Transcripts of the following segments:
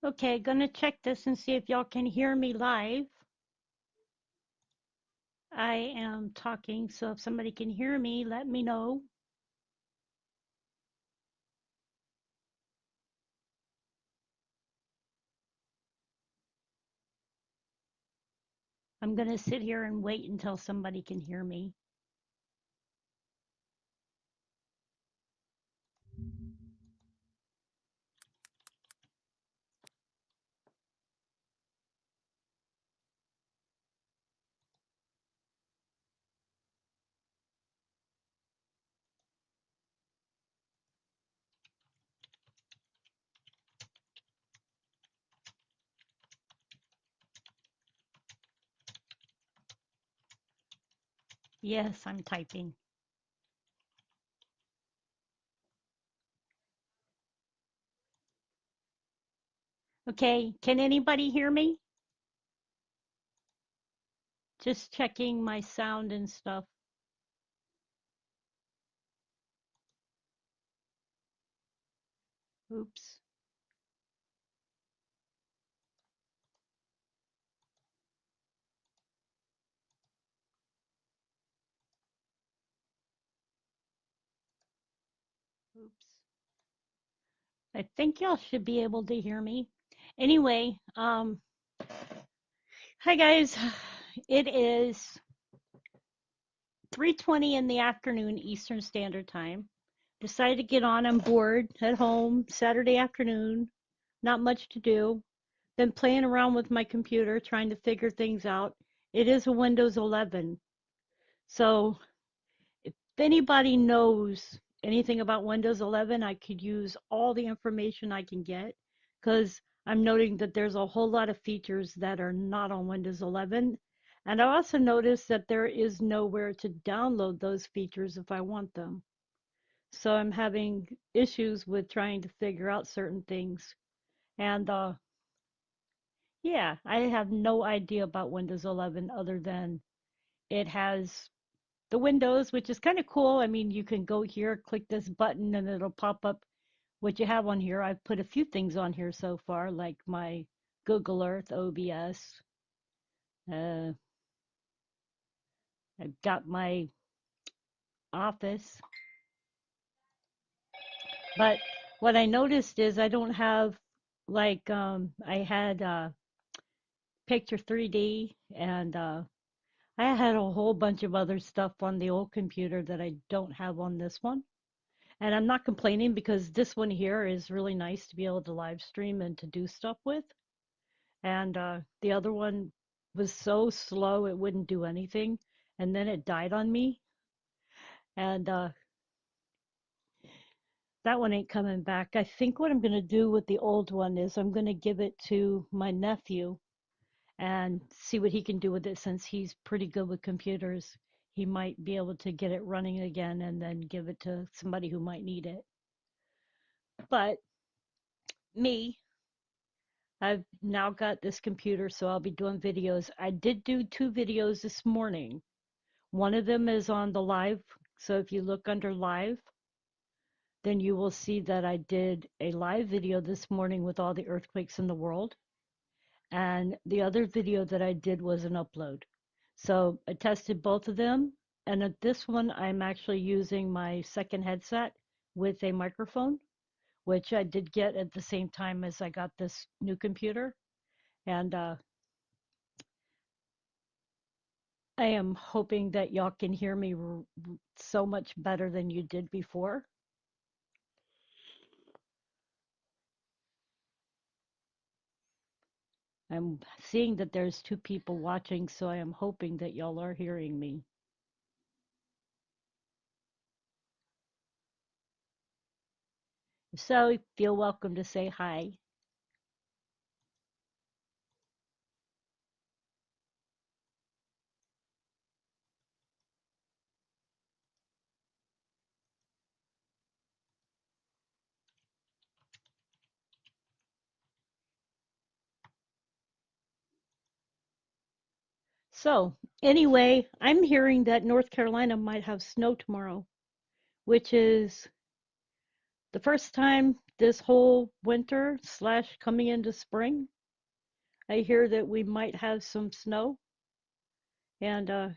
Okay, gonna check this and see if y'all can hear me live. I am talking, so if somebody can hear me, let me know. I'm gonna sit here and wait until somebody can hear me. Yes, I'm typing. Okay, can anybody hear me? Just checking my sound and stuff. Oops. Oops. I think y'all should be able to hear me. Anyway, hi guys. It is 3:20 in the afternoon Eastern Standard Time. Decided to get on board at home Saturday afternoon. Not much to do. Been playing around with my computer trying to figure things out. It is a Windows 11. So if anybody knows anything about Windows 11, I could use all the information I can get because I'm noting that there's a whole lot of features that are not on Windows 11. And I also noticed that there is nowhere to download those features if I want them. So I'm having issues with trying to figure out certain things. And yeah, I have no idea about Windows 11 other than it has the Windows, which is kind of cool. I mean, you can go here, click this button, and it'll pop up what you have on here. I've put a few things on here so far, like my Google Earth, OBS. Uh, I've got my Office. But what I noticed is I don't have like I had Picture 3D and I had a whole bunch of other stuff on the old computer that I don't have on this one. And I'm not complaining because this one here is really nice to be able to live stream and to do stuff with. And the other one was so slow it wouldn't do anything. And then it died on me. And that one ain't coming back. I think what I'm going to do with the old one is I'm going to give it to my nephew and see what he can do with it since he's pretty good with computers. He might be able to get it running again and then give it to somebody who might need it. But me, I've now got this computer, so I'll be doing videos. I did do 2 videos this morning. One of them is on the live. So if you look under live, then you will see that I did a live video this morning with all the earthquakes in the world. And the other video that I did was an upload. So I tested both of them. And at this one, I'm actually using my second headset with a microphone, which I did get at the same time as I got this new computer. And I am hoping that y'all can hear me so much better than you did before. I'm seeing that there's 2 people watching, so I am hoping that y'all are hearing me. So feel welcome to say hi. So anyway, I'm hearing that North Carolina might have snow tomorrow, which is the first time this whole winter slash coming into spring, I hear that we might have some snow. And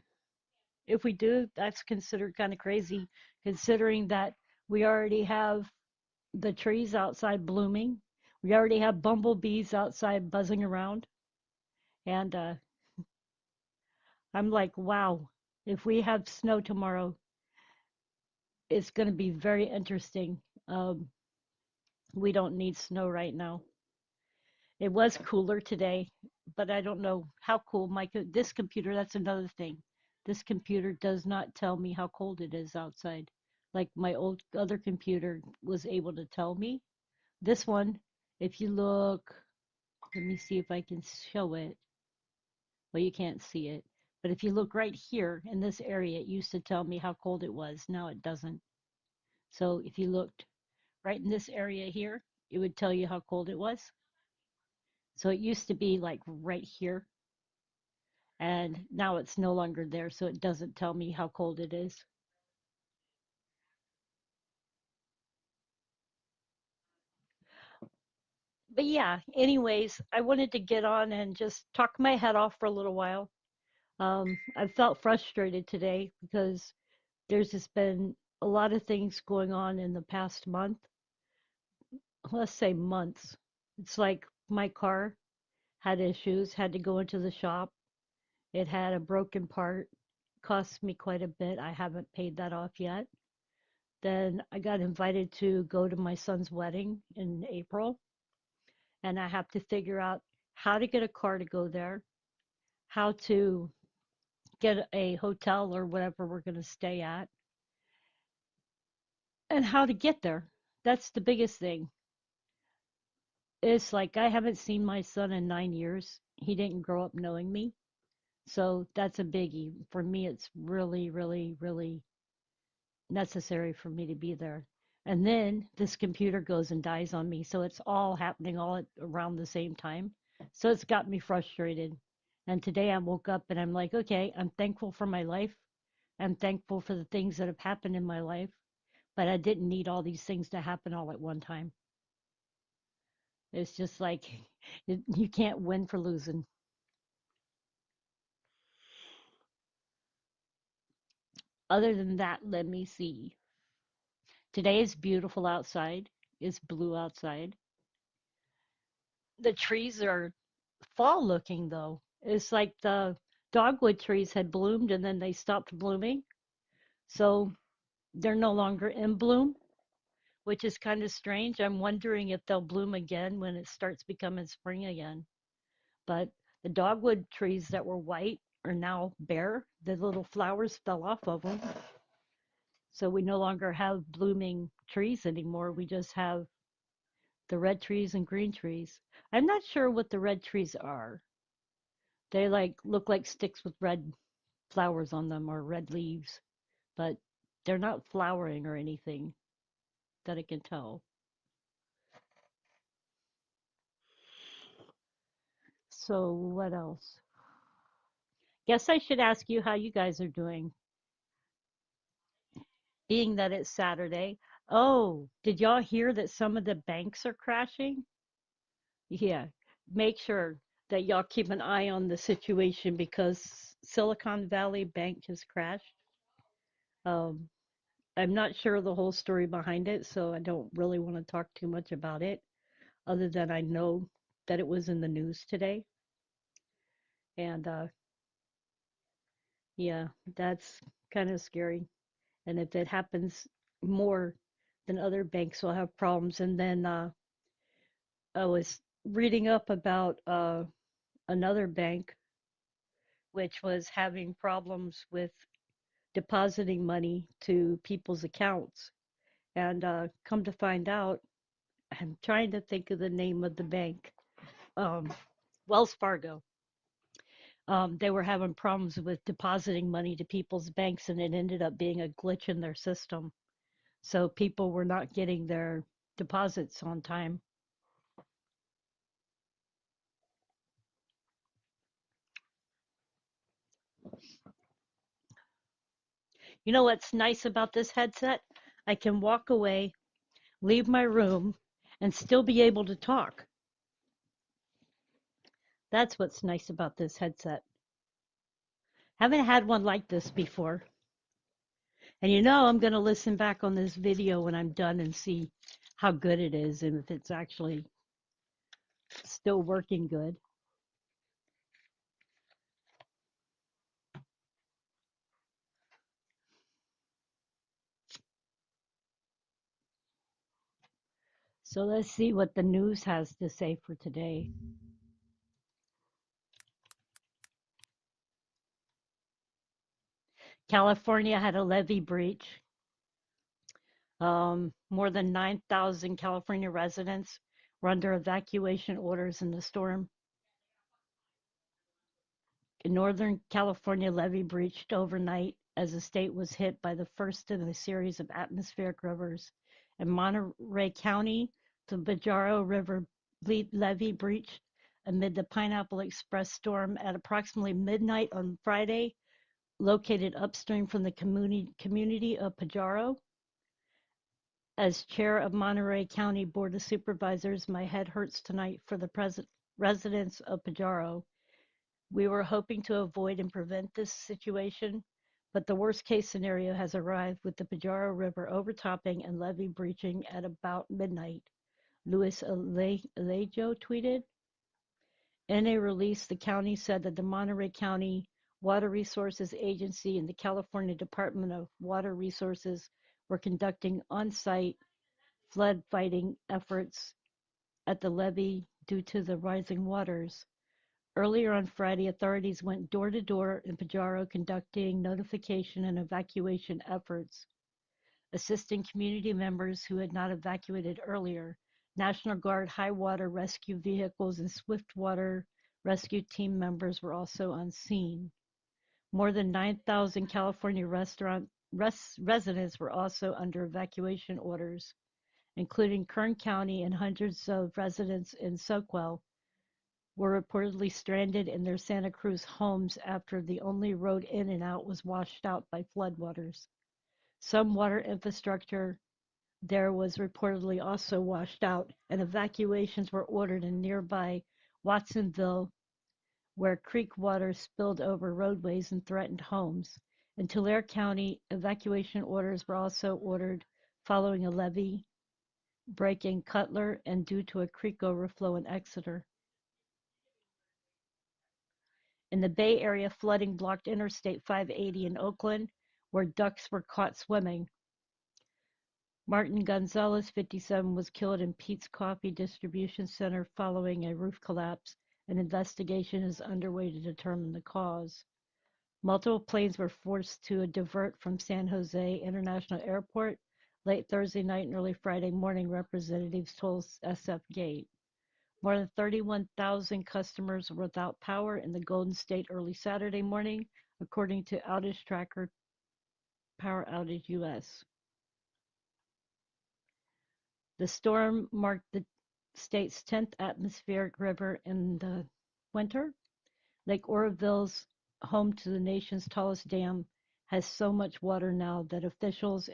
if we do, that's considered kind of crazy, considering that we already have the trees outside blooming. We already have bumblebees outside buzzing around. And I'm like, wow, if we have snow tomorrow, it's going to be very interesting. Um, we don't need snow right now. It was cooler today, but I don't know how cool this computer, that's another thing. This computer does not tell me how cold it is outside. Like my old other computer was able to tell me. This one, if you look, let me see if I can show it. Well, you can't see it. But if you look right here in this area, it used to tell me how cold it was. Now it doesn't. So if you looked right in this area here, it would tell you how cold it was. So it used to be like right here, and now it's no longer there, so it doesn't tell me how cold it is. But yeah, anyways, I wanted to get on and just talk my head off for a little while. I felt frustrated today because there's just been a lot of things going on in the past month. Let's say months. It's like my car had issues, had to go into the shop. It had a broken part, cost me quite a bit. I haven't paid that off yet. Then I got invited to go to my son's wedding in April, and I have to figure out how to get a car to go there, how to get a hotel or whatever we're going to stay at, and how to get there. That's the biggest thing. It's like I haven't seen my son in 9 years. He didn't grow up knowing me. So that's a biggie. For me, it's really, really, really necessary for me to be there. And then this computer goes and dies on me. So it's all happening all around the same time. So it's got me frustrated. And today I woke up and I'm like, okay, I'm thankful for my life. I'm thankful for the things that have happened in my life, but I didn't need all these things to happen all at one time. It's just like you can't win for losing. Other than that, let me see. Today is beautiful outside. It's blue outside. The trees are fall looking though. It's like the dogwood trees had bloomed and then they stopped blooming. So they're no longer in bloom, which is kind of strange. I'm wondering if they'll bloom again when it starts becoming spring again. But the dogwood trees that were white are now bare. The little flowers fell off of them. So we no longer have blooming trees anymore. We just have the red trees and green trees. I'm not sure what the red trees are. They like look like sticks with red flowers on them or red leaves, but they're not flowering or anything that I can tell. So what else? Guess I should ask you how you guys are doing, being that it's Saturday. Oh, did y'all hear that some of the banks are crashing? Yeah, make sure that y'all keep an eye on the situation because Silicon Valley Bank has crashed. Um, I'm not sure the whole story behind it, so I don't really want to talk too much about it, other than I know that it was in the news today. And yeah, that's kind of scary. And if it happens more, then other banks will have problems. And then I was reading up about another bank which was having problems with depositing money to people's accounts. And come to find out, I'm trying to think of the name of the bank. Um, Wells Fargo. They were having problems with depositing money to people's banks, and it ended up being a glitch in their system. So people were not getting their deposits on time. You know what's nice about this headset? I can walk away, leave my room, and still be able to talk. That's what's nice about this headset. Haven't had one like this before. And I'm going to listen back on this video when I'm done and see how good it is and if it's actually still working good. So let's see what the news has to say for today. California had a levee breach. More than 9,000 California residents were under evacuation orders in the storm. In Northern California, levee breached overnight as the state was hit by the first in a series of atmospheric rivers. In Monterey County, the Pajaro River levee breached amid the Pineapple Express storm at approximately midnight on Friday, located upstream from the community of Pajaro. As chair of Monterey County Board of Supervisors, my head hurts tonight for the residents of Pajaro. We were hoping to avoid and prevent this situation, but the worst case scenario has arrived with the Pajaro River overtopping and levee breaching at about midnight, Luis Alejo tweeted. In a release, the county said that the Monterey County Water Resources Agency and the California Department of Water Resources were conducting on-site flood fighting efforts at the levee due to the rising waters. Earlier on Friday, authorities went door to door in Pajaro conducting notification and evacuation efforts, assisting community members who had not evacuated earlier. National Guard high water rescue vehicles and swiftwater rescue team members were also on scene. More than 9,000 California residents were also under evacuation orders, including Kern County, and hundreds of residents in Soquel were reportedly stranded in their Santa Cruz homes after the only road in and out was washed out by floodwaters. Some water infrastructure there was reportedly also washed out, and evacuations were ordered in nearby Watsonville, where creek water spilled over roadways and threatened homes. In Tulare County, evacuation orders were also ordered following a levee break in Cutler and due to a creek overflow in Exeter. In the Bay Area, flooding blocked Interstate 580 in Oakland, where ducks were caught swimming. Martin Gonzalez, 57, was killed in Pete's Coffee Distribution Center following a roof collapse. An investigation is underway to determine the cause. Multiple planes were forced to divert from San Jose International Airport late Thursday night and early Friday morning, representatives told SF Gate. More than 31,000 customers were without power in the Golden State early Saturday morning, according to outage tracker Power Outage US. The storm marked the state's 10th atmospheric river in the winter. Lake Oroville's, home to the nation's tallest dam, has so much water now that officials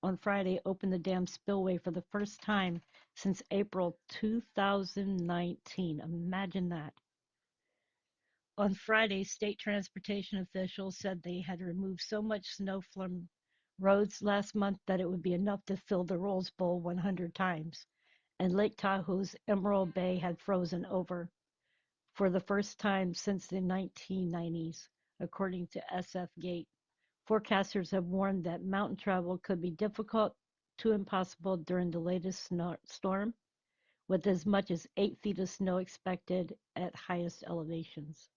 on Friday opened the dam spillway for the first time since April 2019. Imagine that. On Friday, state transportation officials said they had removed so much snow from roads last month that it would be enough to fill the Rose Bowl 100 times, and Lake Tahoe's Emerald Bay had frozen over for the first time since the 1990s, according to SF Gate. Forecasters have warned that mountain travel could be difficult to impossible during the latest storm, with as much as 8 feet of snow expected at highest elevations.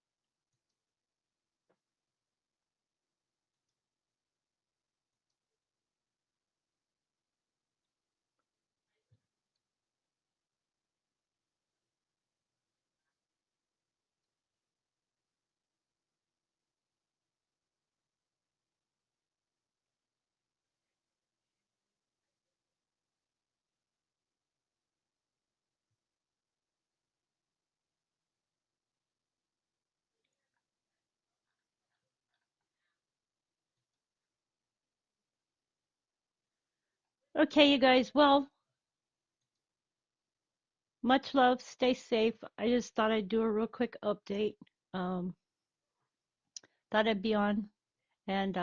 Okay, you guys, well, Much love. Stay safe. I just thought I'd do a real quick update. Um, thought I'd be on and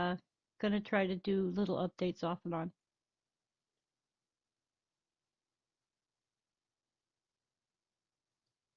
gonna try to do little updates off and on.